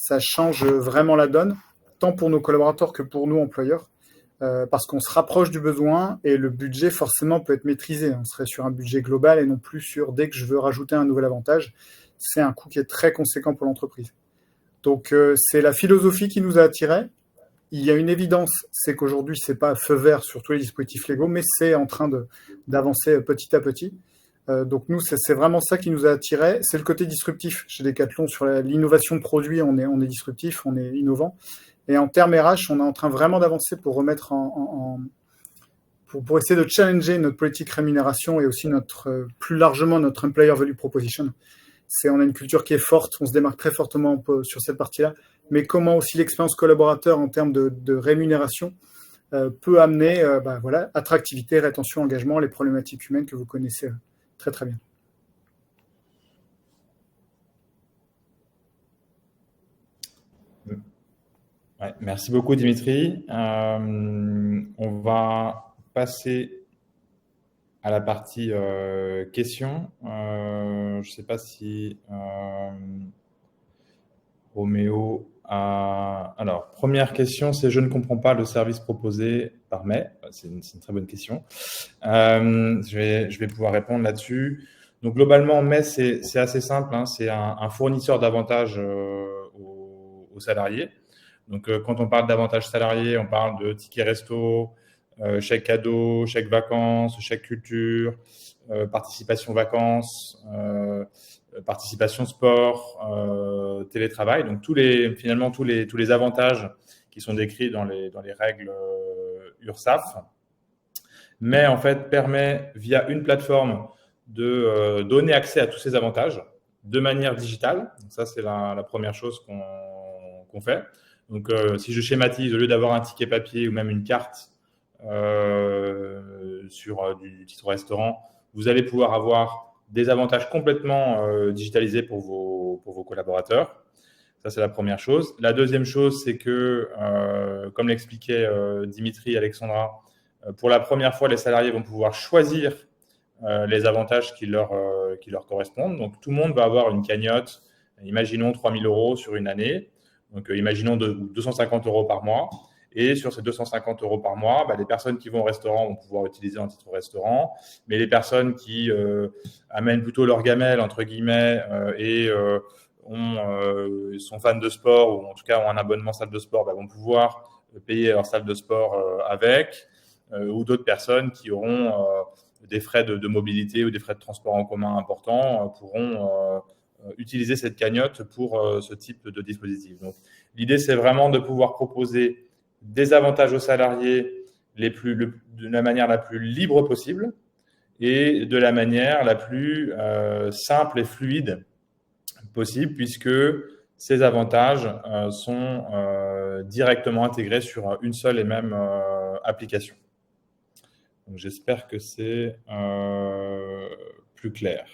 ça change vraiment la donne, tant pour nos collaborateurs que pour nous, employeurs, parce qu'on se rapproche du besoin et le budget, forcément, peut être maîtrisé. On serait sur un budget global et non plus sur, dès que je veux rajouter un nouvel avantage, c'est un coût qui est très conséquent pour l'entreprise. Donc, c'est la philosophie qui nous a attirés. Il y a une évidence, c'est qu'aujourd'hui, c'est pas feu vert sur tous les dispositifs légaux, mais c'est en train d'avancer petit à petit. Donc nous, c'est vraiment ça qui nous a attirés. C'est le côté disruptif chez Decathlon sur l'innovation de produits. On est disruptif, on est innovant. Et en termes RH, on est en train vraiment d'avancer pour remettre pour essayer de challenger notre politique rémunération et aussi plus largement notre employer value proposition. On a une culture qui est forte, on se démarque très fortement sur cette partie-là. Mais comment aussi l'expérience collaborateur en termes de rémunération peut amener attractivité, rétention, engagement, les problématiques humaines que vous connaissez très très bien. Ouais, merci beaucoup Dimitri. On va passer à la partie questions. Je ne sais pas si Roméo a... Alors, première question, c'est « Je ne comprends pas le service proposé par mai ». C'est une très bonne question. Je vais pouvoir répondre là-dessus. Donc, globalement, mai, c'est assez simple. Hein, c'est un fournisseur d'avantages aux salariés. Donc, quand on parle d'avantages salariés, on parle de tickets resto, chèque cadeau, chèque vacances, chèque culture, participation vacances, participation sport, télétravail. Donc, tous les avantages qui sont décrits dans les règles URSSAF, mais en fait permet via une plateforme de donner accès à tous ces avantages de manière digitale. Donc, ça, c'est la première chose qu'on fait. Donc, si je schématise, au lieu d'avoir un ticket papier ou même une carte sur du titre restaurant, vous allez pouvoir avoir des avantages complètement digitalisés pour vos collaborateurs. Ça, c'est la première chose. La deuxième chose, c'est que, comme l'expliquait Dimitri et Alexandra, pour la première fois, les salariés vont pouvoir choisir les avantages qui leur correspondent. Donc, tout le monde va avoir une cagnotte, imaginons 3 000 € sur une année. Donc, imaginons 250 € par mois. Et sur ces 250 € par mois, les personnes qui vont au restaurant vont pouvoir utiliser un titre restaurant. Mais les personnes qui amènent plutôt leur gamelle, entre guillemets, et sont fans de sport, ou en tout cas ont un abonnement salle de sport, vont pouvoir payer leur salle de sport avec. Ou d'autres personnes qui auront des frais de mobilité ou des frais de transport en commun importants pourront utiliser cette cagnotte pour ce type de dispositif. Donc, l'idée, c'est vraiment de pouvoir proposer des avantages aux salariés de la manière la plus libre possible et de la manière la plus simple et fluide possible, puisque ces avantages sont directement intégrés sur une seule et même application. Donc, j'espère que c'est plus clair.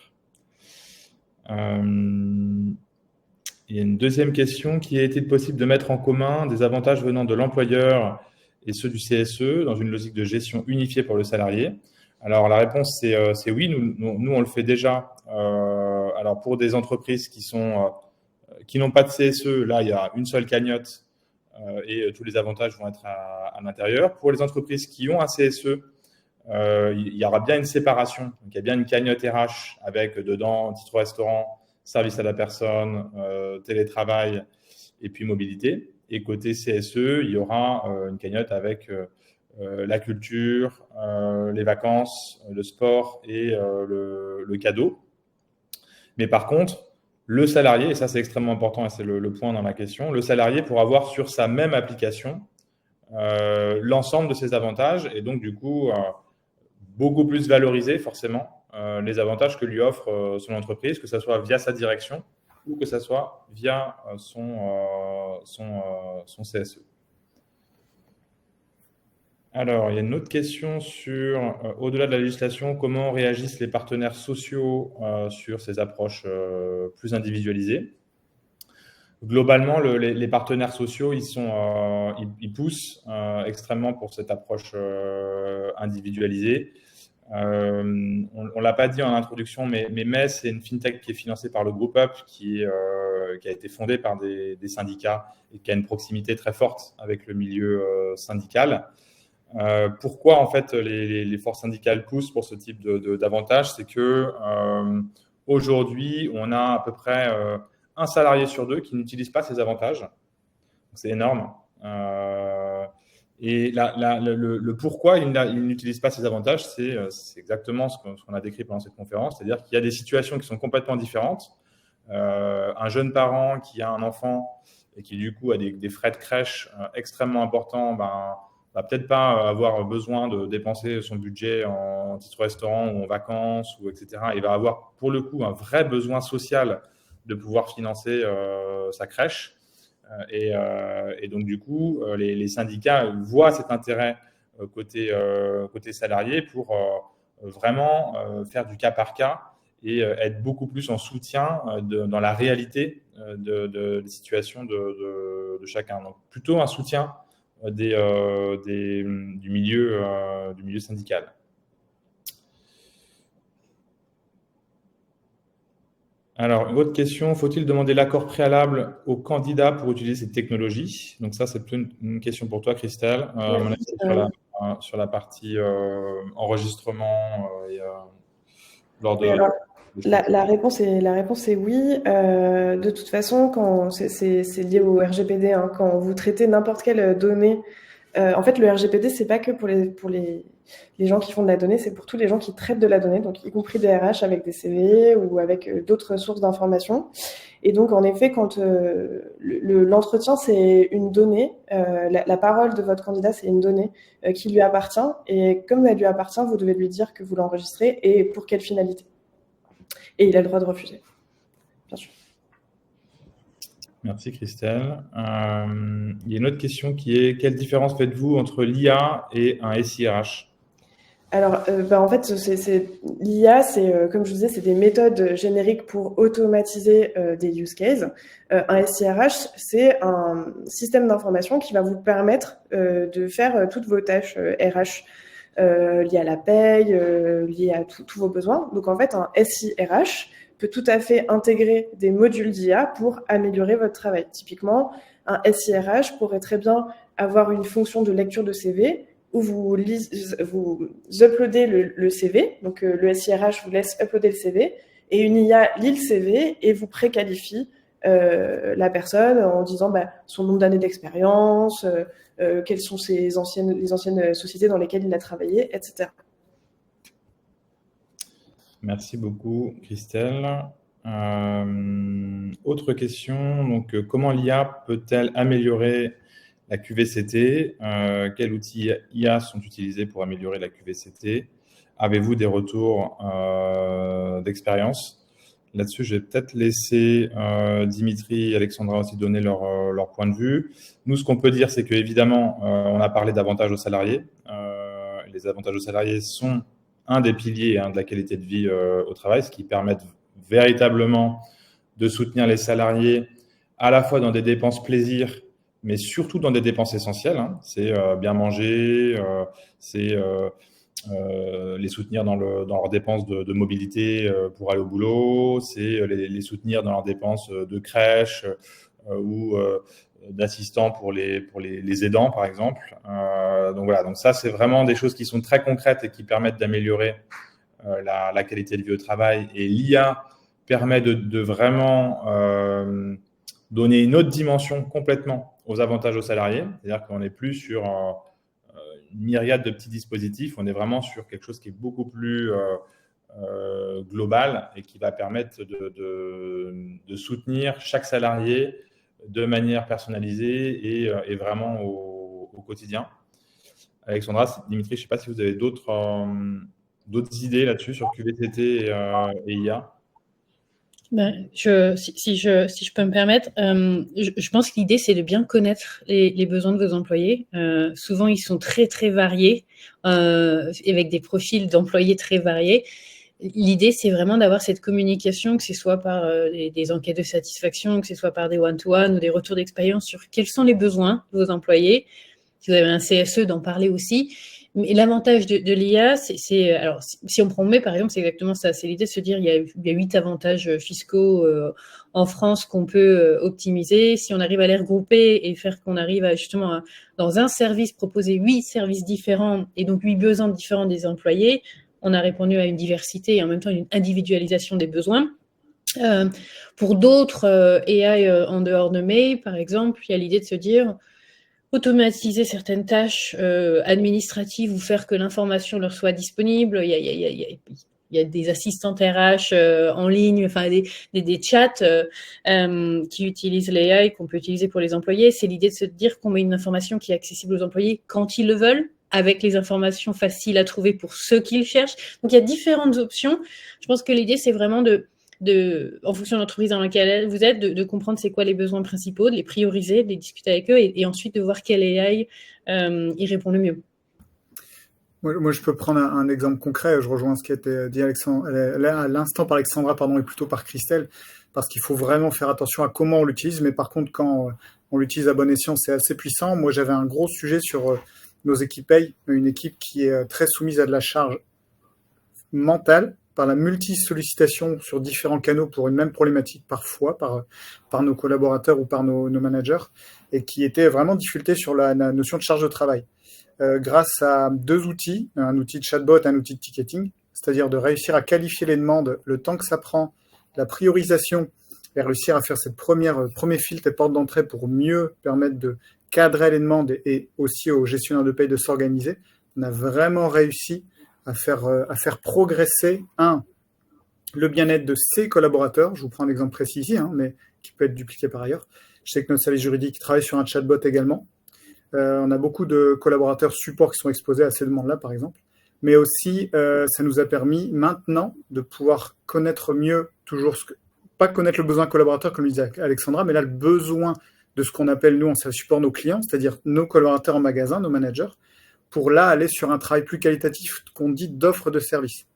Il y a une deuxième question qui est-il possible de mettre en commun des avantages venant de l'employeur et ceux du CSE dans une logique de gestion unifiée pour le salarié? Alors, la réponse, c'est oui. Nous, on le fait déjà. Alors, pour des entreprises qui n'ont pas de CSE, là, il y a une seule cagnotte et tous les avantages vont être à l'intérieur. Pour les entreprises qui ont un CSE, il y aura bien une séparation. Donc, il y a bien une cagnotte RH avec dedans titre restaurant, service à la personne, télétravail et puis mobilité. Et côté CSE, il y aura une cagnotte avec la culture, les vacances, le sport et le cadeau. Mais par contre, le salarié, et ça c'est extrêmement important et c'est le point dans la question, le salarié pourra avoir sur sa même application l'ensemble de ses avantages et donc du coup beaucoup plus valoriser forcément les avantages que lui offre son entreprise, que ce soit via sa direction ou que ce soit via son CSE. Alors, il y a une autre question sur, au-delà de la législation, comment réagissent les partenaires sociaux sur ces approches plus individualisées? Globalement, les partenaires sociaux, ils poussent extrêmement pour cette approche individualisée. On ne l'a pas dit en introduction, mais MES, c'est une fintech qui est financée par le groupe Up, qui a été fondée par des syndicats et qui a une proximité très forte avec le milieu syndical. Pourquoi en fait les forces syndicales poussent pour ce type d'avantages? C'est que aujourd'hui, on a à peu près un salarié sur deux qui n'utilise pas ces avantages. C'est énorme. Et le pourquoi il n'utilise pas ces avantages, c'est exactement ce qu'on a décrit pendant cette conférence, c'est-à-dire qu'il y a des situations qui sont complètement différentes. Un jeune parent qui a un enfant et qui du coup a des frais de crèche extrêmement importants, va peut-être pas avoir besoin de dépenser son budget en titre restaurant ou en vacances, etc. Il va avoir pour le coup un vrai besoin social de pouvoir financer sa crèche. Et donc, du coup, les syndicats voient cet intérêt côté salarié pour vraiment faire du cas par cas et être beaucoup plus en soutien dans la réalité des situations de chacun. Donc, plutôt un soutien du milieu syndical. Alors, une autre question, faut-il demander l'accord préalable aux candidats pour utiliser cette technologie? Donc ça, c'est plutôt une question pour toi, Christelle. Sur la partie enregistrement et lors de... Alors, la réponse est oui. De toute façon, c'est lié au RGPD, hein, quand vous traitez n'importe quelle donnée, en fait, le RGPD, c'est pas que pour les gens qui font de la donnée, c'est pour tous les gens qui traitent de la donnée, donc y compris des RH avec des CV ou avec d'autres sources d'informations. Et donc, en effet, quand l'entretien, c'est une donnée, la parole de votre candidat, c'est une donnée qui lui appartient. Et comme elle lui appartient, vous devez lui dire que vous l'enregistrez et pour quelle finalité. Et il a le droit de refuser, bien sûr. Merci Christelle. Il y a une autre question qui est, quelle différence faites-vous entre l'IA et un SIRH? Alors, en fait, l'IA, comme je vous disais, c'est des méthodes génériques pour automatiser des use cases. Un SIRH, c'est un système d'information qui va vous permettre de faire toutes vos tâches RH liées à la paye, liées à tous vos besoins. Donc, en fait, un SIRH peut tout à fait intégrer des modules d'IA pour améliorer votre travail. Typiquement, un SIRH pourrait très bien avoir une fonction de lecture de CV où vous uploadez le CV, donc le SIRH vous laisse uploader le CV, et une IA lit le CV et vous préqualifie la personne en disant son nombre d'années d'expérience, quelles sont les anciennes sociétés dans lesquelles il a travaillé, etc. Merci beaucoup, Christelle. Autre question, donc comment l'IA peut-elle améliorer la QVCT? Quels outils IA sont utilisés pour améliorer la QVCT? Avez-vous des retours d'expérience? Là-dessus, je vais peut-être laisser Dimitri et Alexandra aussi donner leur point de vue. Nous, ce qu'on peut dire, c'est qu'évidemment, on a parlé d'avantages aux salariés. Les avantages aux salariés sont un des piliers de la qualité de vie au travail, ce qui permet véritablement de soutenir les salariés à la fois dans des dépenses plaisir, mais surtout dans des dépenses essentielles. C'est bien manger, c'est les soutenir dans leurs dépenses de mobilité pour aller au boulot, c'est les soutenir dans leurs dépenses de crèche ou d'assistants pour les aidants, par exemple. Donc voilà, donc ça, c'est vraiment des choses qui sont très concrètes et qui permettent d'améliorer la qualité de vie au travail. Et l'IA permet de vraiment donner une autre dimension complètement aux avantages aux salariés. C'est-à-dire qu'on n'est plus sur une myriade de petits dispositifs, on est vraiment sur quelque chose qui est beaucoup plus global et qui va permettre de soutenir chaque salarié de manière personnalisée et vraiment au quotidien. Alexandra, Dimitri, je ne sais pas si vous avez d'autres idées là-dessus sur QVTT et IA. Si je peux me permettre, je pense que l'idée, c'est de bien connaître les besoins de vos employés. Souvent, ils sont très, très variés, avec des profils d'employés très variés. L'idée, c'est vraiment d'avoir cette communication, que ce soit par des enquêtes de satisfaction, que ce soit par des one-to-one ou des retours d'expérience sur quels sont les besoins de vos employés. Si vous avez un CSE, d'en parler aussi. Mais l'avantage de l'IA, alors si on prend mai par exemple, c'est exactement ça. C'est l'idée de se dire il y a 8 avantages fiscaux en France qu'on peut optimiser. Si on arrive à les regrouper et faire qu'on arrive à justement dans un service proposer 8 services différents et donc 8 besoins différents des employés, on a répondu à une diversité et en même temps une individualisation des besoins. Pour d'autres AI en dehors de mai, par exemple, il y a l'idée de se dire automatiser certaines tâches administratives ou faire que l'information leur soit disponible. Il y a des assistantes RH en ligne, enfin des chats qui utilisent l'AI qu'on peut utiliser pour les employés. C'est l'idée de se dire qu'on met une information qui est accessible aux employés quand ils le veulent, avec les informations faciles à trouver pour ceux qui le cherchent. Donc il y a différentes options. Je pense que l'idée, c'est vraiment en fonction de l'entreprise dans laquelle vous êtes, de comprendre c'est quoi les besoins principaux, de les prioriser, de les discuter avec eux et ensuite de voir quel AI y répond le mieux. Moi, je peux prendre un exemple concret. Je rejoins ce qui a été dit à l'instant par Alexandra, et plutôt par Christelle, parce qu'il faut vraiment faire attention à comment on l'utilise. Mais par contre, quand on l'utilise à bon escient, c'est assez puissant. Moi, j'avais un gros sujet sur nos équipes paye, une équipe qui est très soumise à de la charge mentale, par la multi-sollicitation sur différents canaux pour une même problématique parfois, par nos collaborateurs ou par nos managers, et qui était vraiment difficulté sur la notion de charge de travail. Grâce à 2 outils, un outil de chatbot et un outil de ticketing, c'est-à-dire de réussir à qualifier les demandes, le temps que ça prend, la priorisation, et réussir à faire cette premier filtre et porte d'entrée pour mieux permettre de cadrer les demandes et aussi aux gestionnaires de paye de s'organiser. On a vraiment réussi à faire progresser, le bien-être de ses collaborateurs. Je vous prends un exemple précis ici, mais qui peut être dupliqué par ailleurs. Je sais que notre service juridique travaille sur un chatbot également. On a beaucoup de collaborateurs support qui sont exposés à ces demandes-là, par exemple. Mais aussi, ça nous a permis maintenant de pouvoir connaître mieux pas connaître le besoin collaborateur, comme le disait Alexandra, mais là, le besoin de ce qu'on appelle, nous, en service support, nos clients, c'est-à-dire nos collaborateurs en magasin, nos managers, pour là aller sur un travail plus qualitatif qu'on dit d'offre de service.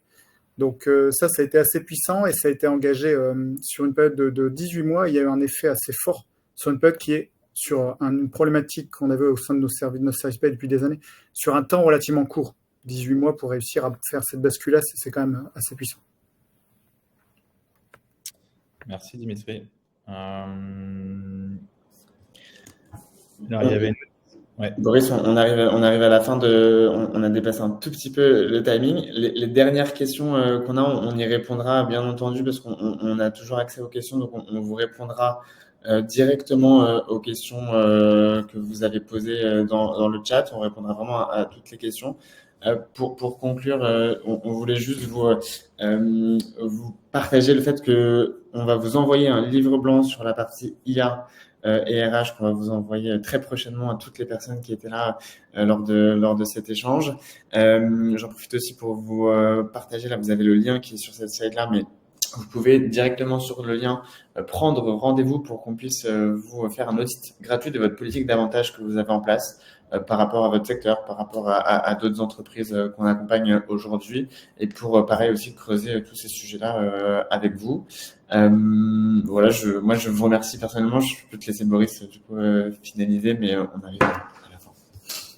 Donc ça a été assez puissant et ça a été engagé sur une période de 18 mois. Il y a eu un effet assez fort sur une période qui est sur une problématique qu'on avait au sein de nos services pay depuis des années, sur un temps relativement court. 18 mois pour réussir à faire cette bascule-là, c'est quand même assez puissant. Merci Dimitri. Alors, il y avait Ouais. Boris, on arrive à la fin on a dépassé un tout petit peu le timing. Les dernières questions qu'on a, on y répondra bien entendu parce qu'on a toujours accès aux questions, donc on vous répondra directement aux questions que vous avez posées dans le chat. On répondra vraiment à toutes les questions. Pour conclure, on voulait juste vous partager le fait que on va vous envoyer un livre blanc sur la partie IA et RH qu'on va vous envoyer très prochainement à toutes les personnes qui étaient là lors de cet échange. J'en profite aussi pour vous partager, là vous avez le lien qui est sur cette slide-là, mais vous pouvez directement sur le lien prendre rendez-vous pour qu'on puisse vous faire un audit gratuit de votre politique d'avantages que vous avez en place par rapport à votre secteur, par rapport à d'autres entreprises qu'on accompagne aujourd'hui, et pour pareil aussi creuser tous ces sujets-là avec vous. Voilà, moi je vous remercie personnellement. Je peux te laisser Boris du coup finaliser, mais on arrive à la fin.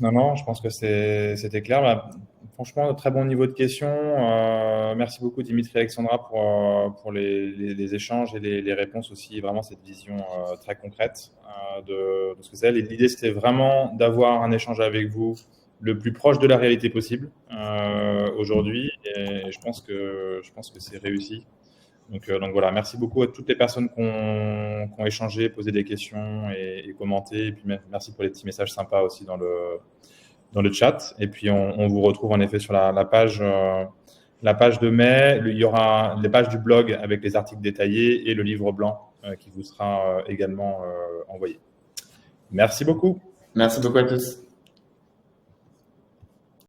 Non, je pense que c'était clair. Franchement, très bon niveau de questions. Merci beaucoup Dimitri et Alexandra pour les échanges et les réponses aussi. Vraiment cette vision très concrète de ce que c'est. L'idée, c'était vraiment d'avoir un échange avec vous le plus proche de la réalité possible aujourd'hui. Et je pense que c'est réussi. Donc voilà, merci beaucoup à toutes les personnes qui ont échangé, posé des questions et commenté. Et puis merci pour les petits messages sympas aussi dans le chat. Et puis on vous retrouve en effet sur la page de mai. Il y aura les pages du blog avec les articles détaillés et le livre blanc qui vous sera également envoyé. Merci beaucoup. Merci beaucoup à tous.